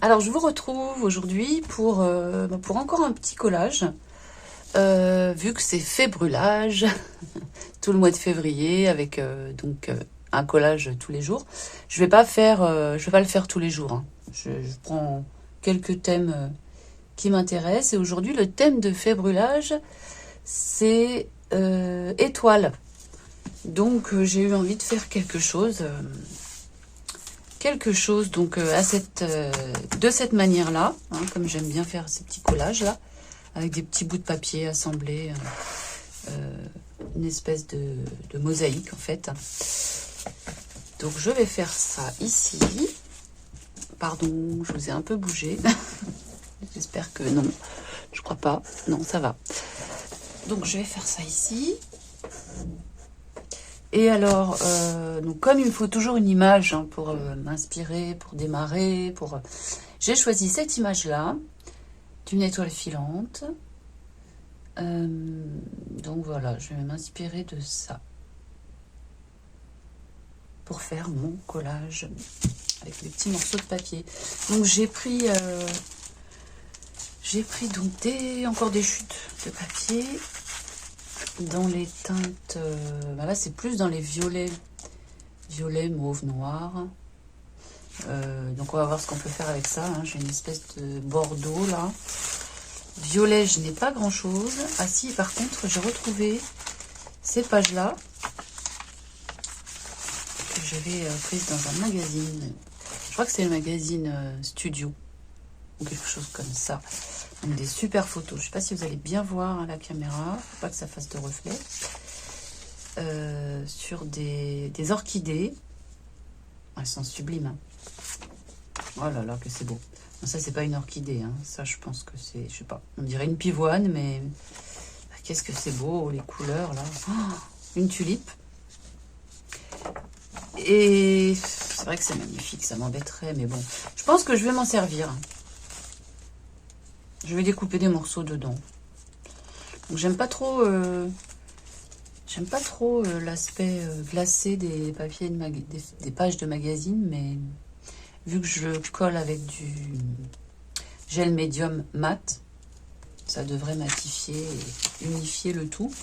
Alors, je vous retrouve aujourd'hui pour encore un petit collage. Vu que c'est fébrulage, tout le mois de février, avec un collage tous les jours. Je vais pas le faire tous les jours, hein. Je prends quelques thèmes qui m'intéressent. Et aujourd'hui, le thème de fébrulage, c'est étoiles. Donc, j'ai eu envie de faire quelque chose donc de cette manière-là, hein, comme j'aime bien faire ces petits collages-là, avec des petits bouts de papier assemblés, une espèce de mosaïque en fait. Donc je vais faire ça ici. Pardon, je vous ai un peu bougé. J'espère que non, je crois pas. Non, ça va. Donc je vais faire ça ici. Et alors, donc comme il me faut toujours une image hein, pour m'inspirer, pour démarrer, j'ai choisi cette image-là, d'une étoile filante. Donc voilà, je vais m'inspirer de ça pour faire mon collage avec les petits morceaux de papier. Donc j'ai pris donc encore des chutes de papier dans les teintes. Là c'est plus dans les violets, mauve, noir. Donc on va voir ce qu'on peut faire avec ça. Hein. J'ai une espèce de bordeaux là. Violet, je n'ai pas grand chose. Ah si, par contre, j'ai retrouvé ces pages-là que j'avais prises dans un magazine. Je crois que c'est le magazine Studio ou quelque chose comme ça. Donc des super photos. Je ne sais pas si vous allez bien voir à la caméra. Faut pas que ça fasse de reflet. Sur des orchidées. Elles sont sublimes. Hein. Oh là là, que c'est beau. Non, ça, c'est pas une orchidée. Hein. Ça, je pense que c'est, je sais pas, on dirait une pivoine, mais qu'est-ce que c'est beau, les couleurs, là. Oh, une tulipe. Et c'est vrai que c'est magnifique, ça m'embêterait, mais bon. Je pense que je vais m'en servir. Je vais découper des morceaux dedans. Donc, j'aime pas trop l'aspect glacé des papiers, des pages de magazine, mais vu que je colle avec du gel médium mat, ça devrait matifier et unifier le tout.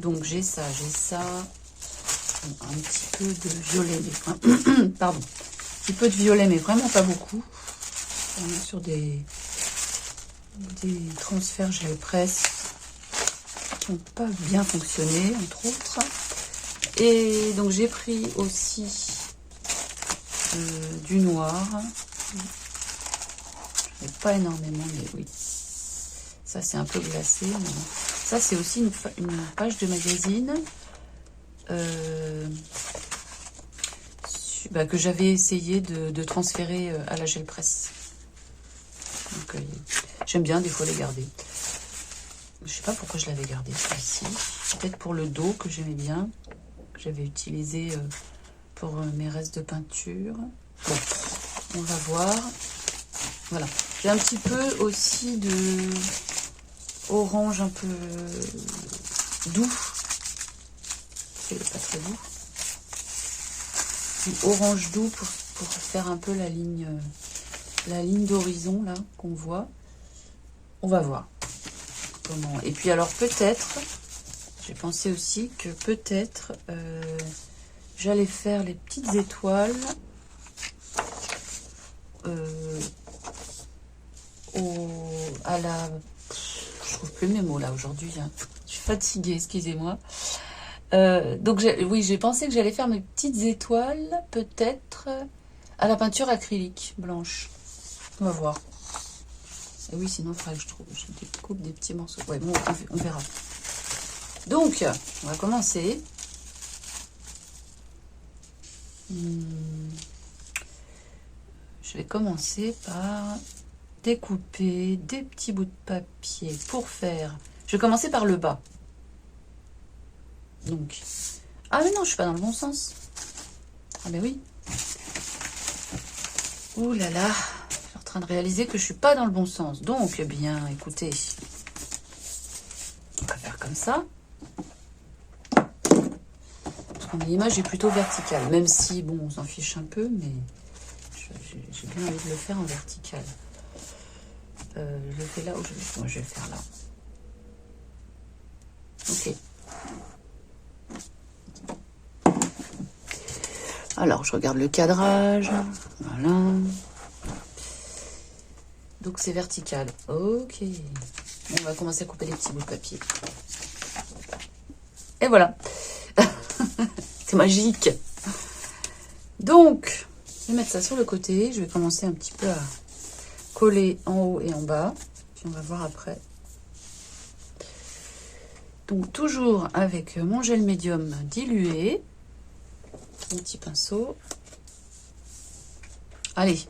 Donc j'ai ça, un petit peu de violet, pardon, un petit peu de violet, mais vraiment pas beaucoup. On est sur des transferts gel presse qui n'ont pas bien fonctionné, entre autres. Et donc j'ai pris aussi du noir. Pas énormément, mais oui. Ça, c'est un peu glacé. Mais bon. Ça, c'est aussi une page de magazine que j'avais essayé de transférer à la gel presse. Donc, j'aime bien des fois les garder. Je sais pas pourquoi je l'avais gardé, celle-ci. Peut-être pour le dos que j'aimais bien, que j'avais utilisé pour mes restes de peinture. Bon, on va voir. Voilà. J'ai un petit peu aussi de orange un peu doux. C'est pas très doux. Orange doux pour faire un peu la ligne d'horizon là qu'on voit. On va voir comment. Et puis alors peut-être, j'ai pensé aussi que peut-être j'allais faire les petites étoiles je trouve plus mes mots là aujourd'hui, hein. Je suis fatiguée, excusez-moi. Donc j'ai pensé que j'allais faire mes petites étoiles peut-être à la peinture acrylique blanche. On va voir. Et oui, sinon il faudrait que je découpe des petits morceaux. Ouais, bon, on verra. Donc on va commencer. Je vais commencer par découper des petits bouts de papier pour faire. Je vais commencer par le bas. Donc, ah mais non, je suis pas dans le bon sens. Ah mais oui. Ouh là là, je suis en train de réaliser que je suis pas dans le bon sens. Donc, eh bien, écoutez, on va faire comme ça. Parce que l'image est plutôt verticale, même si bon, on s'en fiche un peu, mais je j'ai bien envie de le faire en vertical. Je le fais là ou moi je vais le faire là. Ok. Alors, je regarde le cadrage. Voilà. Donc, c'est vertical. Ok. Bon, on va commencer à couper les petits bouts de papier. Et voilà. C'est magique. Donc, je vais mettre ça sur le côté. Je vais commencer un petit peu à coller en haut et en bas. Puis, on va voir après. Donc, toujours avec mon gel médium dilué. Un petit pinceau. Allez.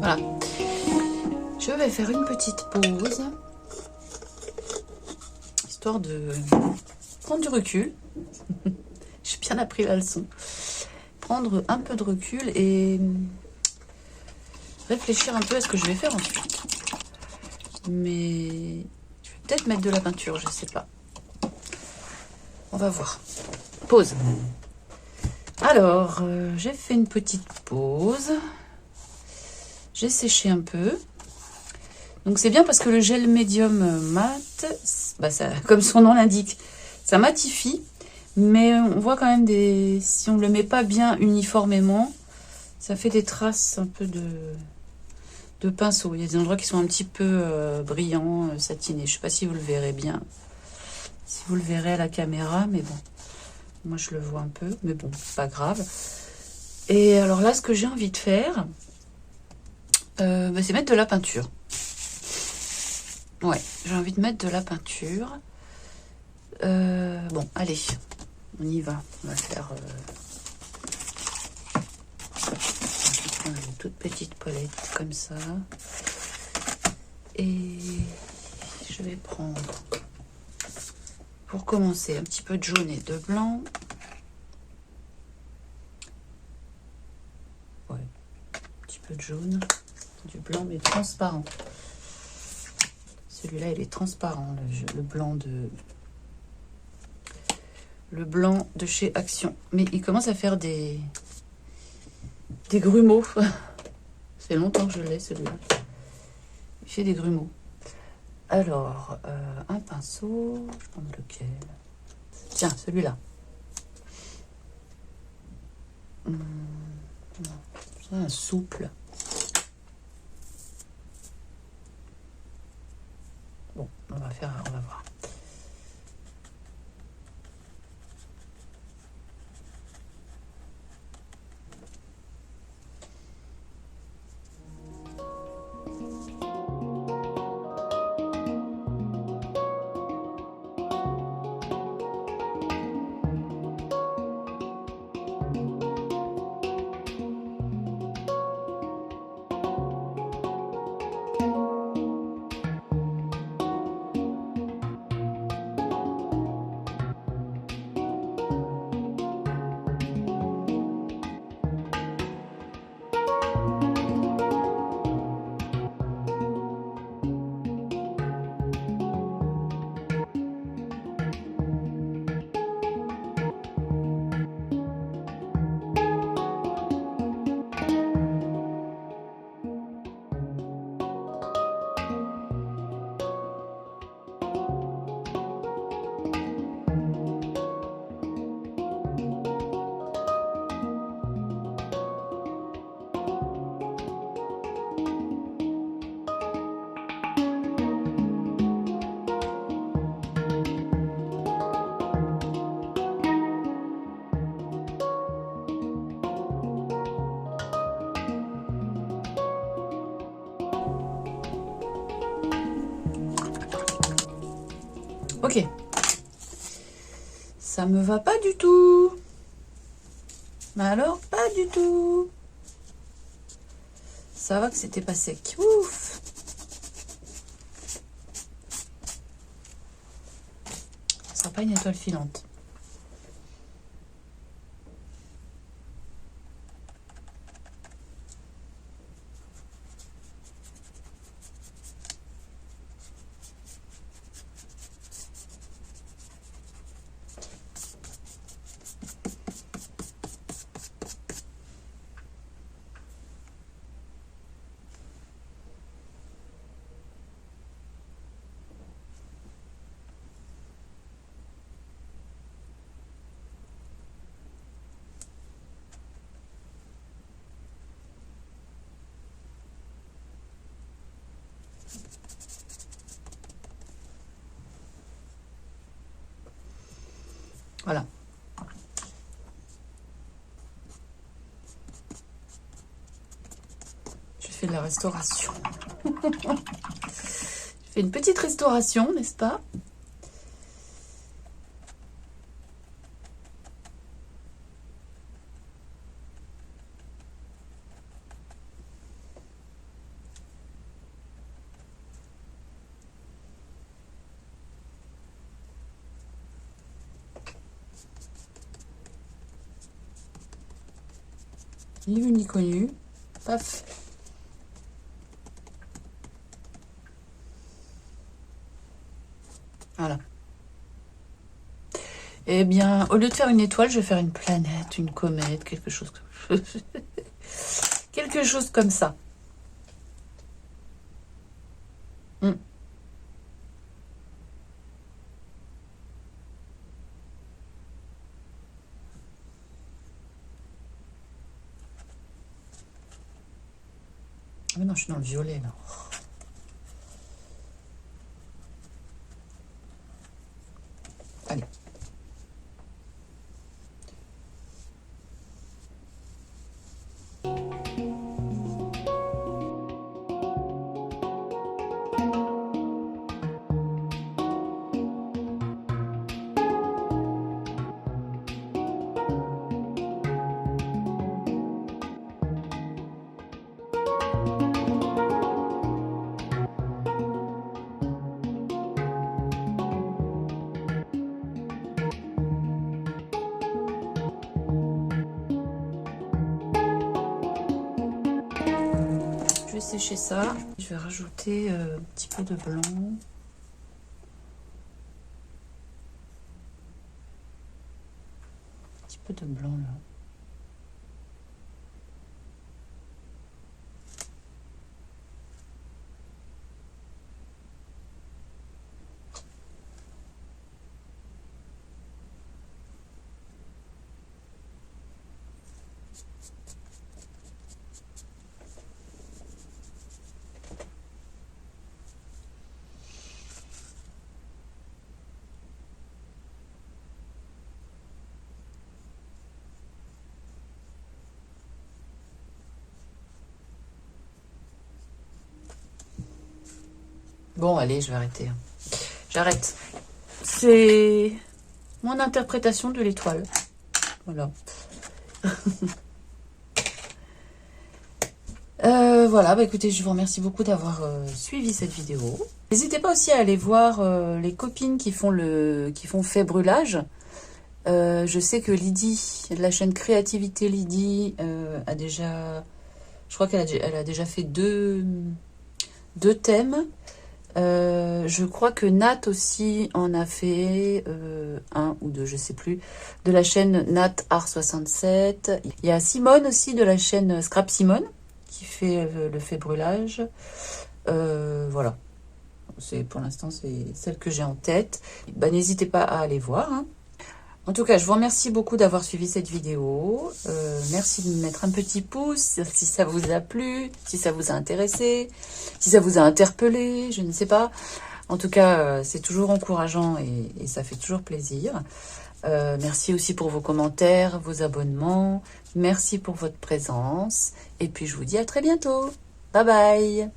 Voilà. Je vais faire une petite pause, histoire de prendre du recul. J'ai bien appris la leçon. Prendre un peu de recul et réfléchir un peu à ce que je vais faire ensuite. Mais je vais peut-être mettre de la peinture, je sais pas. On va voir. Pause. Alors, j'ai fait une petite pause. J'ai séché un peu. Donc c'est bien parce que le gel médium mat, bah ça, comme son nom l'indique, ça matifie. Mais on voit quand même si on ne le met pas bien uniformément, ça fait des traces un peu de pinceau. Il y a des endroits qui sont un petit peu brillants, satinés. Je ne sais pas si vous le verrez bien, si vous le verrez à la caméra, mais bon, moi je le vois un peu, mais bon, pas grave. Et alors là, ce que j'ai envie de faire, c'est mettre de la peinture. Ouais, j'ai envie de mettre de la peinture. Bon, allez, on y va. On va faire une toute petite palette comme ça. Et je vais prendre, pour commencer, un petit peu de jaune et de blanc. Ouais, un petit peu de jaune, du blanc mais transparent. Celui-là, il est transparent, le blanc de chez Action. Mais il commence à faire des grumeaux. Ça fait longtemps que je l'ai, celui-là. Il fait des grumeaux. Alors, un pinceau, je prends lequel? Tiens, celui-là. C'est un souple. Bon, on va voir. Ok. Ça me va pas du tout. Mais alors, pas du tout. Ça va que c'était pas sec. Ouf. Ça sera pas une étoile filante. Voilà. Je fais de la restauration. Je fais une petite restauration, n'est-ce pas? Ni vu ni connu. Paf. Voilà. Eh bien, au lieu de faire une étoile, je vais faire une planète, une comète, quelque chose quelque chose comme ça. Hmm. Ah mais non, je suis dans le violet là. Allez. Je vais sécher ça. Je vais rajouter un petit peu de blanc. Un petit peu de blanc là. Bon, allez, je vais arrêter. J'arrête. C'est mon interprétation de l'étoile. Voilà. Voilà, bah écoutez, je vous remercie beaucoup d'avoir suivi cette vidéo. N'hésitez pas aussi à aller voir les copines qui font Fait Brûlage. Je sais que Lydie, de la chaîne Créativité Lydie, a déjà... Je crois qu'elle a déjà fait deux thèmes. Je crois que Nat aussi en a fait un ou deux, je sais plus, de la chaîne Nat Art 67. Il y a Simone aussi de la chaîne Scrap Simone qui fait le fait brûlage. Voilà, pour l'instant c'est celle que j'ai en tête. Bah, n'hésitez pas à aller voir. Hein. En tout cas, je vous remercie beaucoup d'avoir suivi cette vidéo. Merci de me mettre un petit pouce si ça vous a plu, si ça vous a intéressé, si ça vous a interpellé, je ne sais pas. En tout cas, c'est toujours encourageant et ça fait toujours plaisir. Merci aussi pour vos commentaires, vos abonnements. Merci pour votre présence. Et puis, je vous dis à très bientôt. Bye bye.